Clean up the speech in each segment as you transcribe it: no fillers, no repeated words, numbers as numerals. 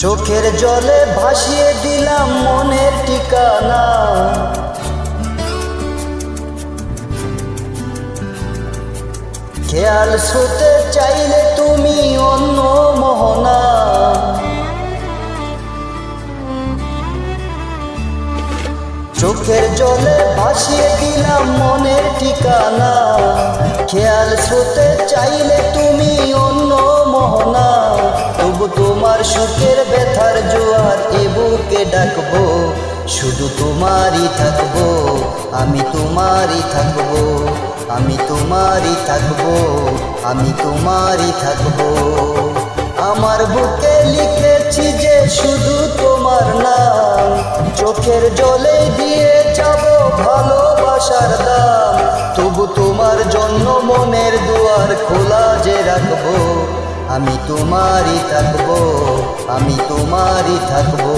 চোখের জলে ভাসিয়ে দিলাম মনের ঠিকানা। খেয়াল স্রোতে চাইলে তুমি অন্য মোহনা। চোখের জলে ভাসিয়ে দিলাম মনের ঠিকানা। খেয়াল স্রোতে চাইলে তুমি অন্য মোহনা। তবু তোমার সুখের ব্যথার জোয়ার এ বুকে ডাকবো। শুধু তোমারই থাকবো, আমি তোমারই থাকবো, আমি তোমারই থাকবো, আমি তোমারই থাকবো। আমার বুকে লিখেছি যে শুধু তোমার নাম। চোখের জলে দিয়ে যাব ভালোবাসার দাম। তবু তোমার জন্য মনের দুয়ার খোলা যে রাখবো। আমি তোমারই থাকবো, আমি তোমারই থাকবো,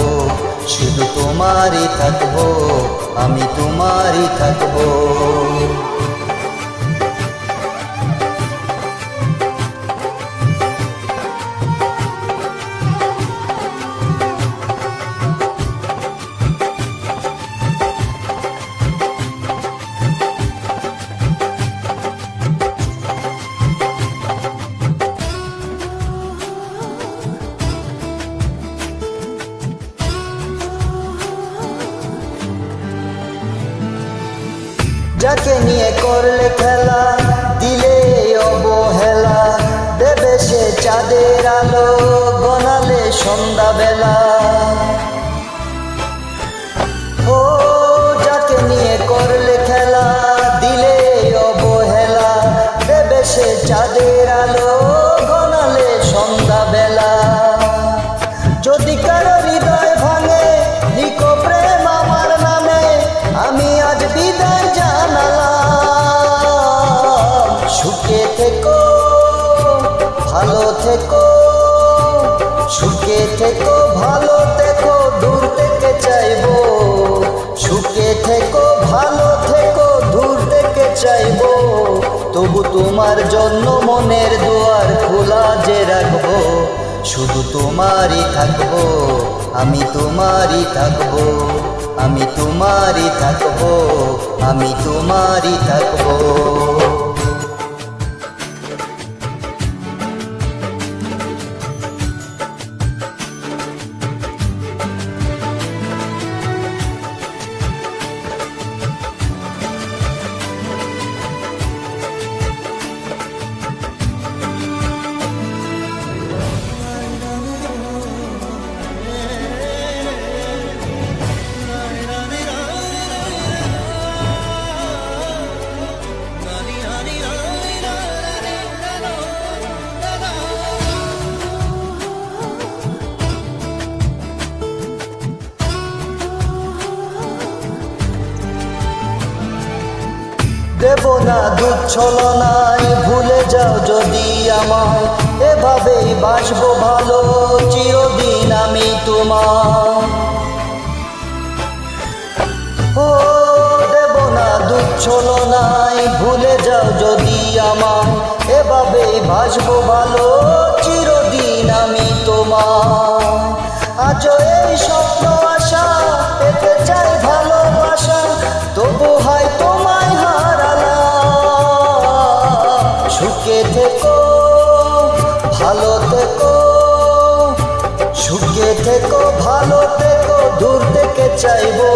শুধু তোমারই থাকবো, আমি তোমারই থাকবো। যাকে নিয়ে করলে খেলা, দিলে অবহেলা, দেবে সে চাঁদের আলো, গনালে সন্ধ্যাবেলা। ও যাকে নিয়ে করলে খেলা, দিলে অবহেলা, দেবে সে চাঁদের আলো, গনালে সন্ধ্যাবেলা। যদি কারো হৃদয় ভাঙে, লিখো প্রেম আমার নামে, আমি আজ বিদায় জানালাম। সুখে থেকো, ভালো থেকো, সুখে থেকো, ভালো থেকো, দূর থেকে চাইবো। সুখে থেকো, ভালো থেকো, দূর থেকে চাইবো। তবু তোমার জন্য মনের দুয়ার খোলা যে রাখবো। শুধু তোমারই থাকবো, আমি তোমারই থাকবো, আমি তোমারই থাকবো, আমি তোমারই থাকবো। দেব না দুধ ছলনায়, ভুলে যাও যদি আমায়। এভাবেই বাসবো ভালো, চিরদিন আমি তোমার। ও দেব না দুধ ছলনায়, ভুলে যাও যদি আমায়। এভাবেই বাসবো ভালো, চিরদিন আমি তোমার। আজও এই স্বপ্ন আশা, পেতে চাই ভালোবাসা, তবু হয় তোমায় হারালাম। সুখে থেকো, ভালো থেকো, সুখে থেকো, ভালো থেকো, দূর থেকে চাইবো।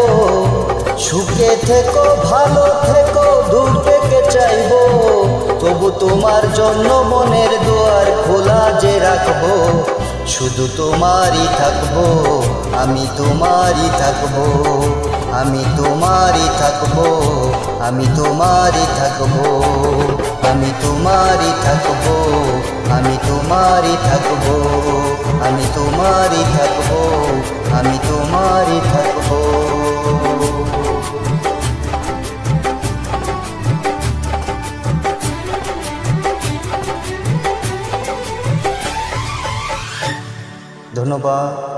সুখে থেকো, ভালো থেকো, দূর থেকে চাইবো। তবু তোমার জন্য মনের দুয়ার খোলা যে রাখবো। শুধু তোমারই থাকবো, আমি তোমারই থাকবো, আমি তোমারই থাকবো, আমি তোমারই থাকবো, আমি তোমারই থাকবো, আমি তোমারই থাকবো, আমি তোমারই থাকবো, আমি তোমারই থাকবো। ধন্যবাদ।